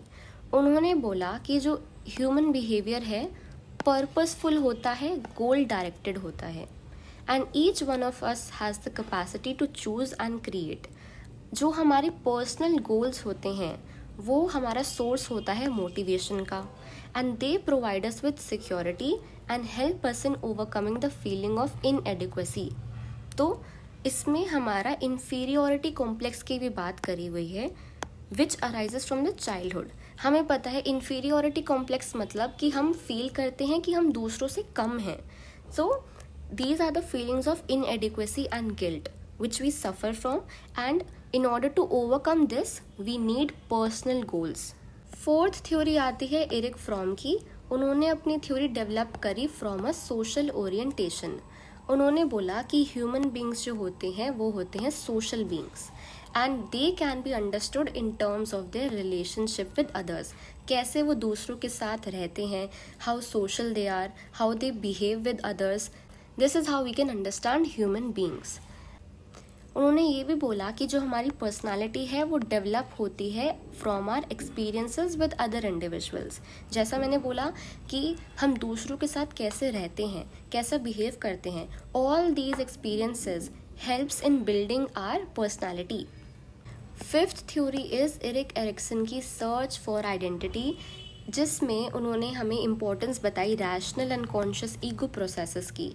उन्होंने बोला कि जो ह्यूमन बिहेवियर है पर्पसफुल होता है, गोल डायरेक्टेड होता है and each one of us has the capacity to choose and create. जो हमारे पर्सनल गोल्स होते हैं वो हमारा सोर्स होता है मोटिवेशन का, and they provide us with security and help us in overcoming the feeling of inadequacy. तो इसमें हमारा इन्फीरियोरिटी कॉम्प्लेक्स की भी बात करी हुई है, विच अराइजेस फ्रॉम द चाइल्डहुड। हमें पता है इन्फीरियोरिटी कॉम्प्लेक्स मतलब कि हम फील करते हैं कि हम दूसरों से कम हैं। सो these are the feelings of inadequacy and guilt which we suffer from, and in order to overcome this we need personal goals. Fourth theory आती है एरिक फ्रॉम की। उन्होंने अपनी थ्योरी डेवलप करी फ्रॉम अ सोशल ओरिएंटेशन। उन्होंने बोला कि ह्यूमन बींग्स जो होते हैं वो होते हैं social beings, and they can be understood in terms of their relationship with others. कैसे वो दूसरों के साथ रहते हैं, how social they are, how they behave with others, this is how we can understand human beings. उन्होंने ये भी बोला कि जो हमारी पर्सनालिटी है वो डेवलप होती है from our experiences with other individuals. जैसा मैंने बोला कि हम दूसरों के साथ कैसे रहते हैं, कैसा बिहेव करते हैं, all these experiences helps in building our personality. Fifth theory is Erik Erikson की सर्च फॉर आइडेंटिटी, जिसमें उन्होंने हमें इम्पोर्टेंस बताई rational and conscious ego processes की।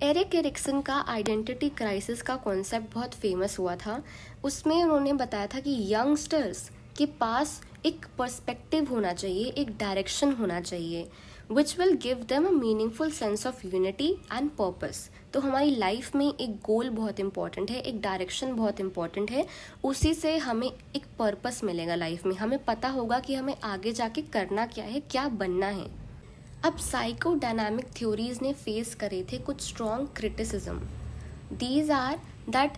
एरिक एरिक्सन का आइडेंटिटी क्राइसिस का कॉन्सेप्ट बहुत फेमस हुआ था। उसमें उन्होंने बताया था कि यंगस्टर्स के पास एक पर्सपेक्टिव होना चाहिए, एक डायरेक्शन होना चाहिए, which will give them a meaningful sense of unity and purpose. तो हमारी लाइफ में एक गोल बहुत इंपॉर्टेंट है, एक डायरेक्शन बहुत इंपॉर्टेंट है, उसी से हमें एक पर्पस मिलेगा लाइफ में। हमें पता होगा कि हमें आगे जाके करना क्या है, क्या बनना है। अब साइकोडायनामिक थ्योरीज ने फेस करे थे कुछ strong criticism. These are that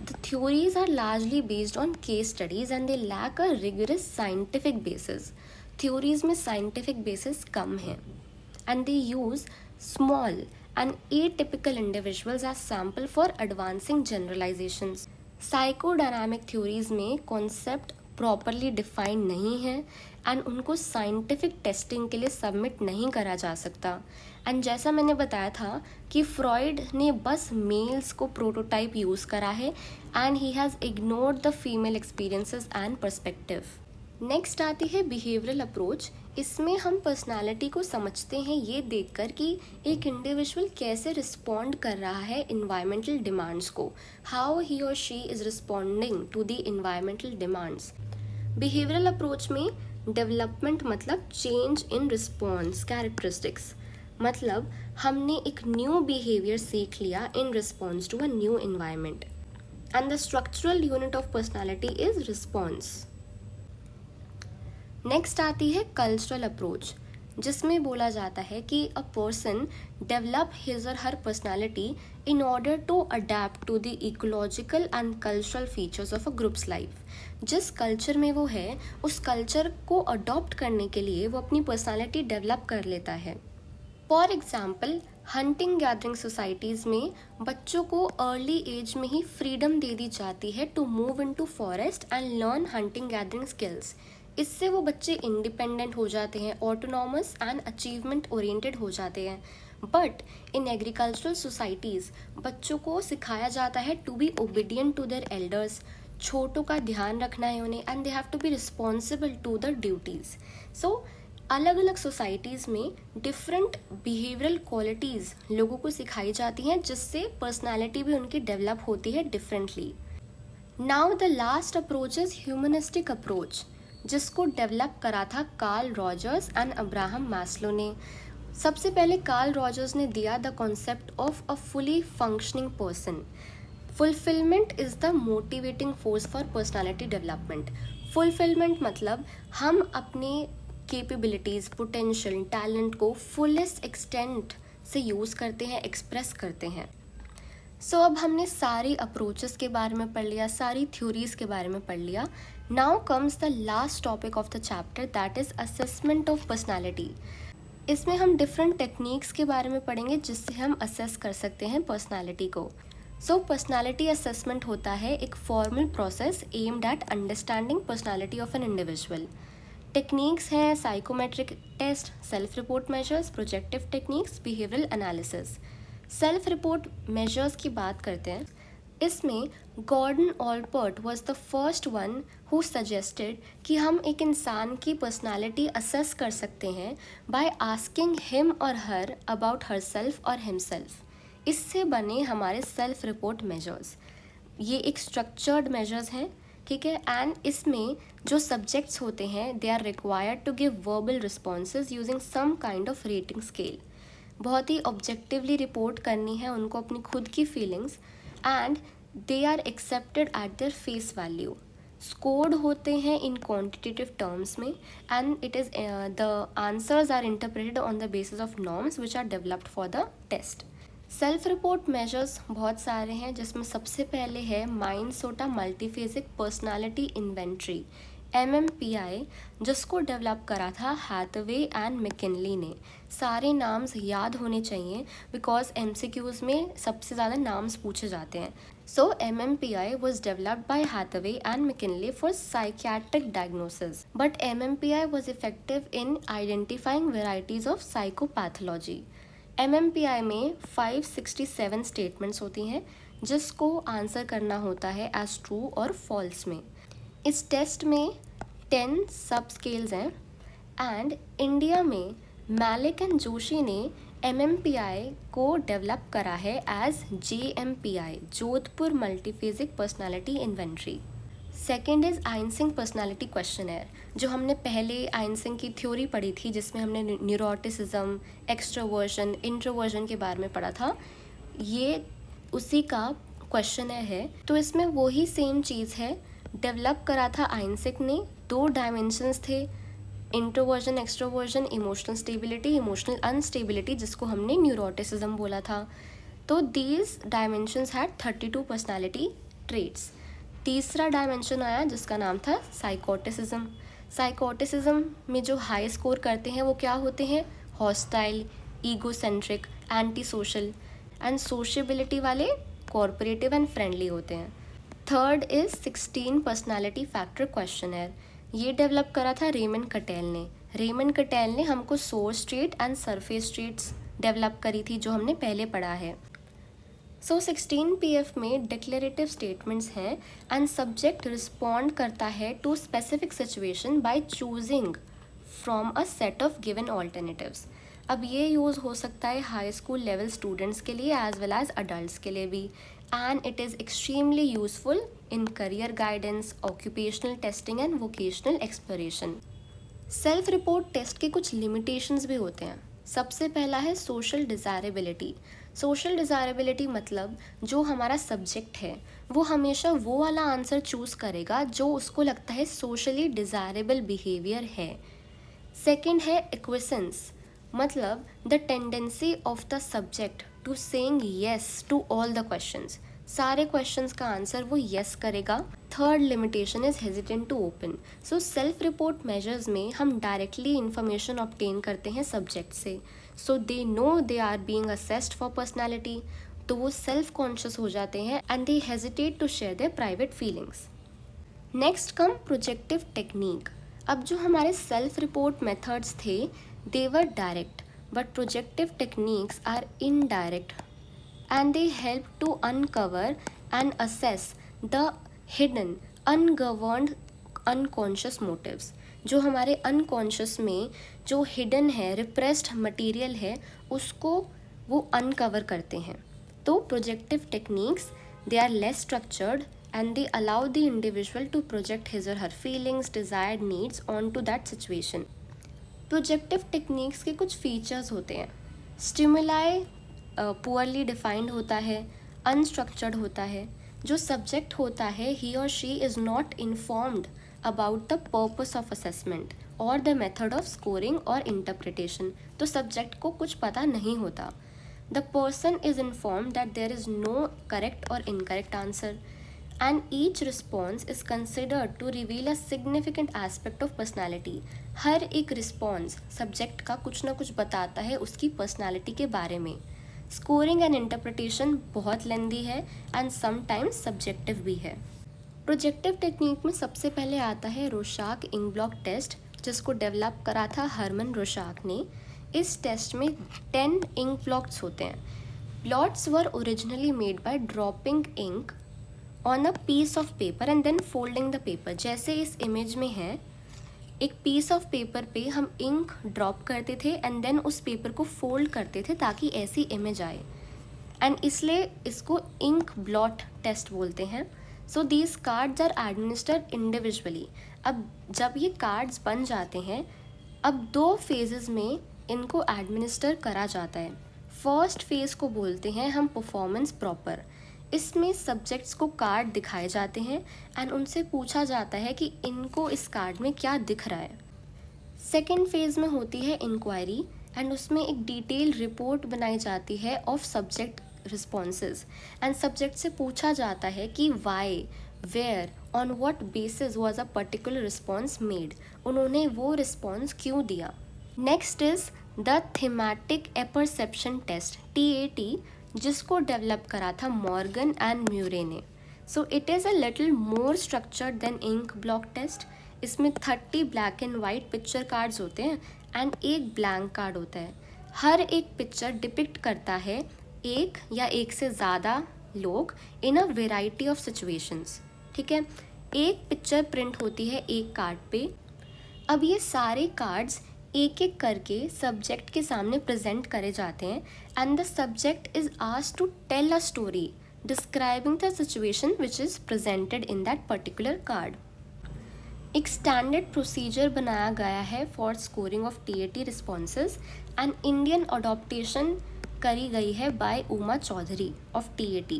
the theories are largely based on case studies and they lack a rigorous scientific basis. Theories में साइंटिफिक बेसिस कम है, and they use small and atypical individuals as sample for advancing generalisations. Psychodynamic theories में कॉन्सेप्ट प्रॉपरली डिफाइंड नहीं है, एंड उनको साइंटिफिक टेस्टिंग के लिए सबमिट नहीं करा जा सकता। एंड जैसा मैंने बताया था कि फ्रॉइड ने बस मेल्स को प्रोटोटाइप यूज़ करा है, and he has ignored the female experiences and perspective. Next आती है बिहेवियरल अप्रोच। इसमें हम पर्सनालिटी को समझते हैं ये देखकर कि एक इंडिविजुअल कैसे रिस्पॉन्ड कर रहा है इन्वायरमेंटल डिमांड्स को, हाउ ही और she is responding to the environmental demands. Behavioural approach में डेवलपमेंट मतलब चेंज इन रिस्पॉन्स कैरेक्टरिस्टिक्स, मतलब हमने एक न्यू बिहेवियर सीख लिया in response to a new environment, and the structural unit of personality is response. Next आती है कल्चरल अप्रोच, जिसमें बोला जाता है कि अ पर्सन डेवलप हिज और her personality in order to adapt to the ecological and cultural features of a group's life. जिस कल्चर में वो है उस कल्चर को अडॉप्ट करने के लिए वो अपनी पर्सनालिटी डेवलप कर लेता है। For example, hunting gathering societies में बच्चों को अर्ली एज में ही फ्रीडम दे दी जाती है to move into forest and learn hunting gathering skills. इससे वो बच्चे इंडिपेंडेंट हो जाते हैं, ऑटोनॉमस एंड अचीवमेंट ओरिएंटेड हो जाते हैं। बट इन एग्रीकल्चरल सोसाइटीज़ बच्चों को सिखाया जाता है to be obedient to their elders, छोटों का ध्यान रखना है उन्हें, and they have to be responsible to the duties. So अलग अलग सोसाइटीज़ में डिफरेंट बिहेवियरल क्वालिटीज़ लोगों को सिखाई जाती हैं, जिससे पर्सनैलिटी भी उनकी डेवलप होती है differently. Now the last approach is humanistic approach, जिसको डेवलप करा था Karl Rogers and Abraham Maslow ने। सबसे पहले कार्ल रॉजर्स ने दिया the concept of a fully functioning person. Fulfilment is the motivating force for personality development. Fulfilment मतलब हम अपने कैपेबिलिटीज़, पोटेंशियल, टैलेंट को फुलेस्ट एक्सटेंट से यूज़ करते हैं, एक्सप्रेस करते हैं। सो अब हमने सारी अप्रोचेस के बारे में पढ़ लिया, सारी थ्योरीज़ के बारे में पढ़ लिया। Now comes the last topic of the chapter, that is assessment of personality. इसमें हम डिफरेंट टेक्निक्स के बारे में पढ़ेंगे जिससे हम असेस कर सकते हैं पर्सनालिटी को। सो पर्सनालिटी असेसमेंट होता है एक formal process aimed at understanding personality of an individual. Techniques हैं psychometric test, self report measures, projective techniques, behavioural analysis. Self report measures की बात करते हैं। इसमें Gordon Allport was the first one who suggested कि हम एक इंसान की पर्सनालिटी असेस कर सकते हैं बाय आस्किंग हिम और हर अबाउट हर सेल्फ और हिमसेल्फ। इससे बने हमारे सेल्फ रिपोर्ट मेजर्स। ये एक स्ट्रक्चर्ड मेजर्स हैं, ठीक है, एंड इसमें जो सब्जेक्ट्स होते हैं they are required to give verbal responses using some kind of rating scale. बहुत ही ऑब्जेक्टिवली रिपोर्ट करनी है उनको अपनी खुद की feelings, and they are accepted at their face value. Scored होते हैं इन क्वांटिटेटिव टर्म्स में, and it is the answers are interpreted on the basis of norms which are developed for the test. Self report measures बहुत सारे हैं, जिसमें सबसे पहले है Minnesota multiphasic personality inventory MMPI, जिसको डेवलप करा था हैथवे एंड मैकिनली ने। सारे नाम्स याद होने चाहिए बिकॉज MCQs में सबसे ज़्यादा नाम्स पूछे जाते हैं। सो MMPI was developed by Hathaway and McKinley for psychiatric diagnosis, but MMPI was effective in identifying varieties of psychopathology. MMPI में 567 स्टेटमेंट्स होती हैं जिसको आंसर करना होता है एज ट्रू और फॉल्स में। इस टेस्ट में 10 सब स्केल्स हैं, एंड इंडिया में मैलिक एंड जोशी ने MMPI को डेवलप करा है as JMPI, Jodhpur multiphasic personality inventory. Second is Eysenck personality questionnaire, जो हमने पहले आइंसिंग की थ्योरी पढ़ी थी जिसमें हमने न्यूरोटिसिज्म, एक्सट्रोवर्जन, इंट्रोवर्जन के बारे में पढ़ा था। ये उसी का क्वेश्चनर है, तो इसमें वही सेम चीज़ है। डेवलप करा था आइंसिक ने। 2 डायमेंशंस थे, introversion, extroversion, emotional stability, emotional unstability, जिसको हमने न्यूरोटिसिज्म बोला था। तो these dimensions had 32 personality traits. तीसरा डायमेंशन आया जिसका नाम था साइकोटिसिज्म। साइकोटिसिज्म में जो हाई स्कोर करते हैं वो क्या होते हैं? Hostile, egocentric, anti social, and sociability वाले कॉर्पोरेटिव एंड फ्रेंडली होते हैं। Third is 16 personality factor questionnaire. ये डेवलप करा था रेमंड कटेल ने। रेमंड कटेल ने हमको source trait and surface traits develop करी थी जो हमने पहले पढ़ा है। सो 16 PF में डिक्लेरेटिव स्टेटमेंट्स हैं एंड सब्जेक्ट रिस्पॉन्ड करता है to specific situation by choosing from a set of given alternatives. अब ये यूज़ हो सकता है हाई स्कूल लेवल स्टूडेंट्स के लिए एज वेल एज अडल्ट्स के लिए भी, and it is extremely useful in career guidance, occupational testing and vocational exploration. Self report test के कुछ लिमिटेशंस भी होते हैं। सबसे पहला है सोशल डिज़ायरेबिलिटी। सोशल डिज़ायरेबिलिटी मतलब जो हमारा सब्जेक्ट है वो हमेशा वो वाला आंसर चूज़ करेगा जो उसको लगता है सोशली डिज़ायरेबल बिहेवियर है। सेकंड है एक्विसेंस, मतलब the tendency of the subject to saying yes to all the questions. सारे क्वेश्चंस का आंसर वो येस करेगा। Third limitation is hesitant to open. So self report measures में हम डायरेक्टली इंफॉर्मेशन ऑब्टेन करते हैं सब्जेक्ट से, so they know they are being assessed for personality, तो वो सेल्फ कॉन्शियस हो जाते हैं and they hesitate to share their private feelings. Next come projective technique. अब जो हमारे सेल्फ रिपोर्ट मेथड्स थे they were direct, but projective techniques are indirect and they help to uncover and assess the hidden, ungoverned, unconscious motives। जो हमारे unconscious में जो hidden है, repressed material है, उसको वो uncover करते हैं। तो projective techniques they are less structured and they allow the individual to project his or her feelings, desired needs onto that situation। projective techniques के कुछ features होते हैं। stimuli पुअरली डिफाइंड होता है, अनस्ट्रक्चर्ड होता है। जो सब्जेक्ट होता है ही और she is not informed about the purpose of assessment और द मेथड ऑफ स्कोरिंग और इंटरप्रिटेशन। तो सब्जेक्ट को कुछ पता नहीं होता। The person is informed that there is no correct और incorrect answer and each response is considered to reveal a significant aspect of personality. हर एक रिस्पॉन्स सब्जेक्ट का कुछ ना कुछ बताता है उसकी पर्सनैलिटी के बारे में। स्कोरिंग एंड इंटरप्रिटेशन बहुत लेंदी है एंड समटाइम्स सब्जेक्टिव भी है। प्रोजेक्टिव टेक्निक में सबसे पहले आता है रोशाक इंक ब्लॉक टेस्ट, जिसको डेवलप करा था हरमन रोशाक ने। इस टेस्ट में 10 इंक ब्लॉक्स होते हैं। Blots were originally made by dropping ink on a piece of paper and then folding the paper. जैसे इस इमेज में है, एक पीस ऑफ पेपर पे हम इंक ड्रॉप करते थे एंड देन उस पेपर को फोल्ड करते थे ताकि ऐसी इमेज आए, एंड इसलिए इसको इंक ब्लॉट टेस्ट बोलते हैं. So these cards are administered individually. अब जब ये कार्ड्स बन जाते हैं, अब 2 फेजेस में इनको एडमिनिस्टर करा जाता है. फर्स्ट फेज को बोलते हैं हम परफॉर्मेंस प्रॉपर. इसमें सब्जेक्ट्स को कार्ड दिखाए जाते हैं एंड उनसे पूछा जाता है कि इनको इस कार्ड में क्या दिख रहा है. सेकेंड फेज में होती है इंक्वायरी एंड उसमें एक डिटेल रिपोर्ट बनाई जाती है of subject responses and subject से पूछा जाता है कि why, where, on what basis was a particular response made. उन्होंने वो रिस्पॉन्स क्यों दिया. Next is the thematic apperception test, TAT, जिसको डेवलप करा था मॉर्गन एंड म्यूरे ने. So it is a little more structured than ink block test. इसमें 30 black and white picture cards होते हैं एंड एक ब्लैंक कार्ड होता है. हर एक पिक्चर डिपिक्ट करता है एक या एक से ज़्यादा लोग इन अ वेराइटी ऑफ सिचुएशंस. ठीक है, एक पिक्चर प्रिंट होती है एक कार्ड पे. अब ये सारे कार्ड्स एक एक करके सब्जेक्ट के सामने प्रेजेंट करे जाते हैं and the subject is asked to tell a story describing the situation which is presented in that particular card. एक स्टैंडर्ड प्रोसीजर बनाया गया है for scoring of TAT responses and Indian adaptation करी गई है by Uma Chaudhary of TAT.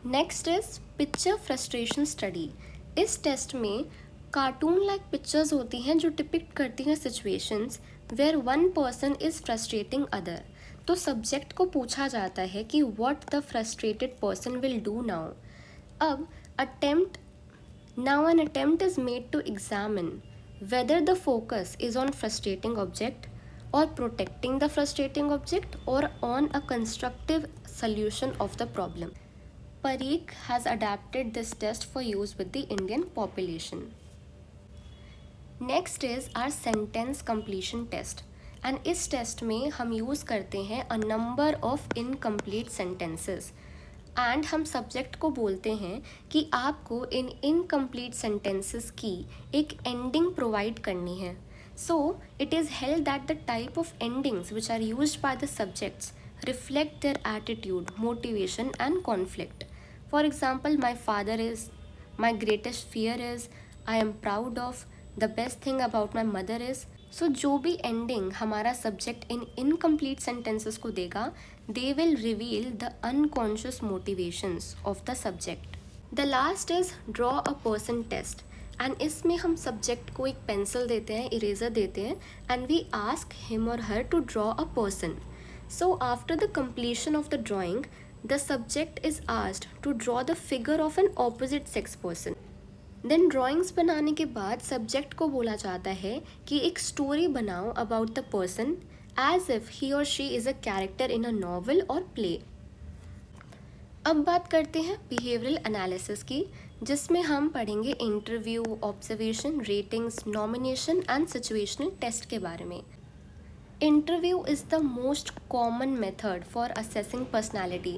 Next is picture frustration study. इस टेस्ट में कार्टून लाइक पिक्चर्स होती हैं जो डिपिक्ट करती हैं situations where one person is frustrating other. तो सब्जेक्ट को पूछा जाता है कि what the frustrated person will do now. अब an attempt is made to examine whether the focus is on frustrating object or protecting the frustrating object or on a constructive solution of the problem. Parikh has adapted this test for use with the Indian population. Next is our sentence completion test and इस टेस्ट में हम यूज़ करते हैं a number of incomplete sentences and हम सब्जेक्ट को बोलते हैं कि आपको इन इनकम्प्लीट सेंटेंसेस की एक एंडिंग प्रोवाइड करनी है. So it is held that the type of endings which are used by the subjects reflect their attitude, motivation and conflict. For example, my father is, my greatest fear is, I am proud of, the best thing about my mother is. So जो भी ending हमारा subject इन incomplete sentences को देगा, they will reveal the unconscious motivations of the subject. The last is draw a person test. And इसमें हम सब्जेक्ट को एक पेंसिल देते हैं, इरेजर देते हैं एंड वी आस्क हिम और her to draw a person. So after the completion of the drawing, the subject is asked to draw the figure of an opposite sex person. Then drawings बनाने के बाद subject को बोला जाता है कि एक story बनाओ about the person as if he or she is a character in a novel or play. अब बात करते हैं behavioral analysis की, जिसमें हम पढ़ेंगे interview, observation, ratings, nomination and situational test के बारे में. Interview is the most common method for assessing personality.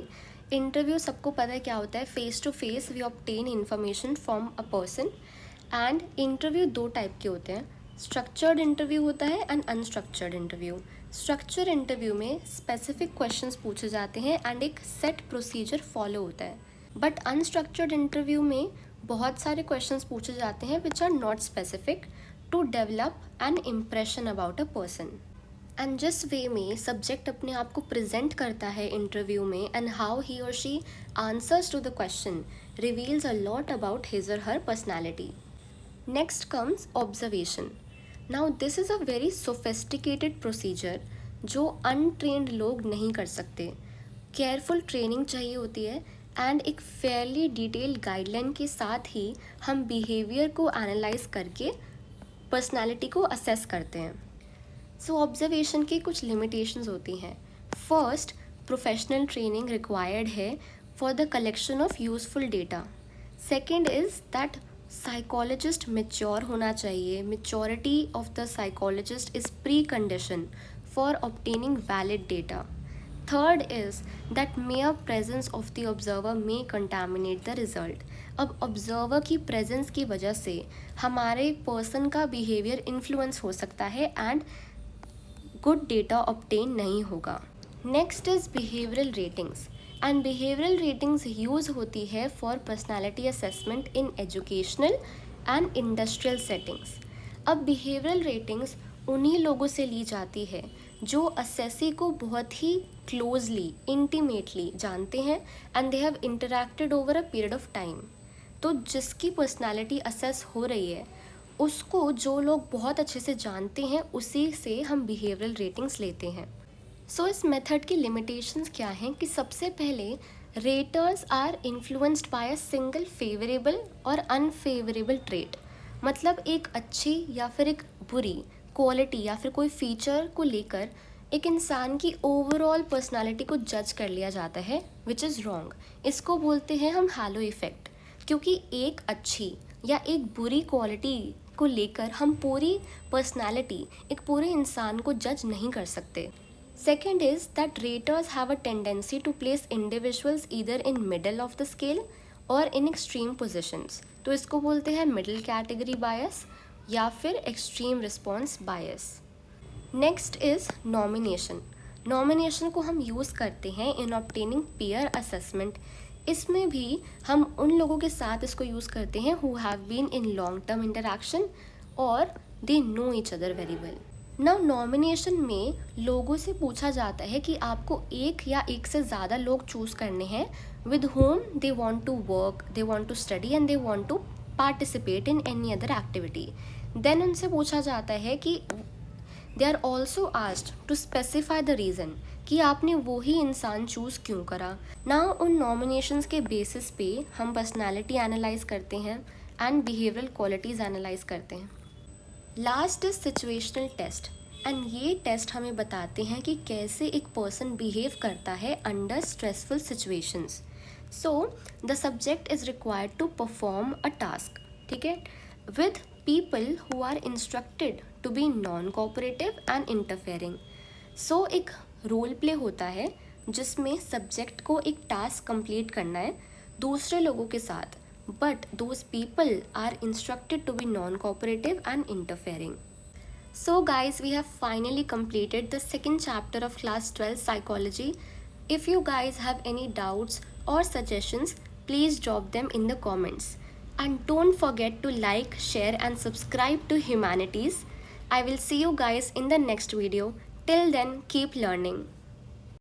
Interview सबको पता है क्या होता है. Face to face we obtain information from a person and interview 2 type के होते हैं. स्ट्रक्चर्ड इंटरव्यू होता है and unstructured interview. Structure interview में स्पेसिफिक क्वेश्चंस पूछे जाते हैं एंड एक सेट प्रोसीजर फॉलो होता है. बट अनस्ट्रक्चर्ड इंटरव्यू में बहुत सारे क्वेश्चंस पूछे जाते हैं which are not specific to develop an impression about a person. And जिस वे में सब्जेक्ट अपने आप को प्रेजेंट करता है इंटरव्यू में एंड हाउ ही और she answers to the question reveals a lot about his और her personality. Next comes observation. Now this is a very sophisticated procedure जो अनट्रेंड लोग नहीं कर सकते. केयरफुल ट्रेनिंग चाहिए होती है एंड एक फेयरली डिटेल्ड गाइडलाइन के साथ ही हम बिहेवियर को एनालाइज करके पर्सनैलिटी को असेस करते हैं. सो ऑब्जर्वेशन की कुछ लिमिटेशंस होती हैं. फर्स्ट, प्रोफेशनल ट्रेनिंग रिक्वायर्ड है for the collection of useful data. Second is that psychologist mature होना चाहिए. Maturity of the psychologist is pre condition for obtaining valid data. Third is that mere presence of the observer may contaminate the result. अब ऑब्जर्वर की प्रेजेंस की वजह से हमारे पर्सन का बिहेवियर इन्फ्लुएंस हो सकता है एंड गुड डेटा ऑब्टेन नहीं होगा. Next is behavioural ratings. And behavioural ratings use होती है for personality assessment in educational and industrial settings. अब बिहेवियरल रेटिंग्स उन्हीं लोगों से ली जाती है जो असेसी को बहुत ही क्लोजली इंटीमेटली जानते हैं and they have interacted over a period of time. तो जिसकी पर्सनालिटी असेस हो रही है उसको जो लोग बहुत अच्छे से जानते हैं उसी से हम बिहेवियरल रेटिंग्स लेते हैं. सो इस मेथड की लिमिटेशंस क्या हैं कि सबसे पहले raters are influenced by a single favourable or unfavourable trait. मतलब एक अच्छी या फिर एक बुरी क्वालिटी या फिर कोई फीचर को लेकर एक इंसान की ओवरऑल पर्सनालिटी को जज कर लिया जाता है विच इज़ रॉन्ग. इसको बोलते हैं हम हैलो इफ़ेक्ट, क्योंकि एक अच्छी या एक बुरी क्वालिटी को लेकर हम पूरी पर्सनालिटी एक पूरे इंसान को जज नहीं कर सकते. Second is that raters have a tendency to place individuals either in middle of the scale or in extreme positions. तो इसको बोलते हैं middle category bias या फिर extreme response bias. Next is nomination. Nomination को हम यूज़ करते हैं in obtaining peer assessment. इसमें भी हम उन लोगों के साथ इसको यूज़ करते हैं who have been in long term interaction और they know each other very well. Now nomination में लोगों से पूछा जाता है कि आपको एक या एक से ज़्यादा लोग चूज़ करने हैं with whom they want to work, they want to study and they want to participate in any other activity. Then उनसे पूछा जाता है कि they are also asked to specify the reason कि आपने वही इंसान चूज़ क्यों करा. नाउ उन नॉमिनेशंस के बेसिस पे हम पर्सनैलिटी एनालाइज करते हैं एंड बिहेवियरल क्वालिटीज़ एनालाइज करते हैं. Last is situational test. And ये टेस्ट हमें बताते हैं कि कैसे एक पर्सन बिहेव करता है under stressful situations. So the subject is required to perform a task, ठीक है, with people who are instructed to be non cooperative and interfering. So एक रोल प्ले होता है जिसमें सब्जेक्ट को एक टास्क कंप्लीट करना है दूसरे लोगों के साथ, but those people are instructed to be non-cooperative and interfering. So guys, we have finally completed the second chapter of class 12 psychology. If you guys have any doubts or suggestions, please drop them in the comments. And don't forget to like, share and subscribe to Humanities. I will see you guys in the next video. Till then, keep learning.